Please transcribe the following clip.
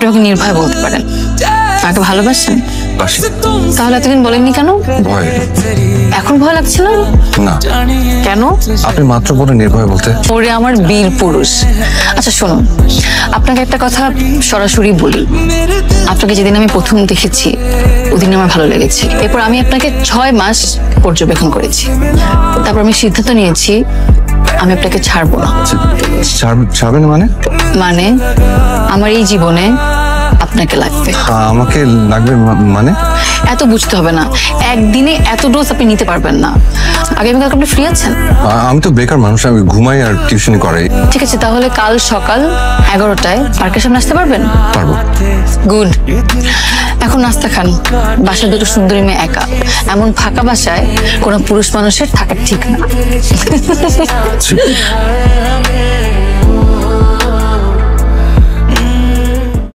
আপনি আমাকে নির্ভয় বলতে পারেন। আমাকে ভালোবাসেন? তাহলে এতদিন বলেননি কেন? ভয়। এখন ভয় লাগছে না? না। কেন? আপনি মাত্র বলে নির্ভয় বলতে। ওরে আমার বীর পুরুষ। আচ্ছা শুনুন, আপনাকে একটা কথা সরাসরি বলি। আপনাকে যেদিন আমি প্রথম দেখেছি ওদিন আমার ভালো লেগেছে। এরপর আমি আপনাকে 6 মাস পর্যবেক্ষণ করেছি। তারপর আমি সিদ্ধান্ত নিয়েছি আমি আপনাকে ছাড়বো না। ছাড়বেন মানে? মানে আমার এই জীবনে আপনাকে লাগবে। আমাকে লাগবে মানে? এত বুঝতে হবে না, একদিনে এত ডোজ আপনি নিতে পারবেন না। আগামীকাল আপনি ফ্রি আছেন? আমি তো বেকার মানুষ, আমি ঘুমাই আর টিউশন করাই। ঠিক আছে, তাহলে কাল সকাল 11টায় পার্কের সামনে আসতে পারবেন? পারবো। গুড। এখন নাস্তা খান। বাসায় দুটো সুন্দরী মেয়ে একা, এমন ফাঁকা বাসায় কোনো পুরুষ মানুষের থাকা ঠিক না।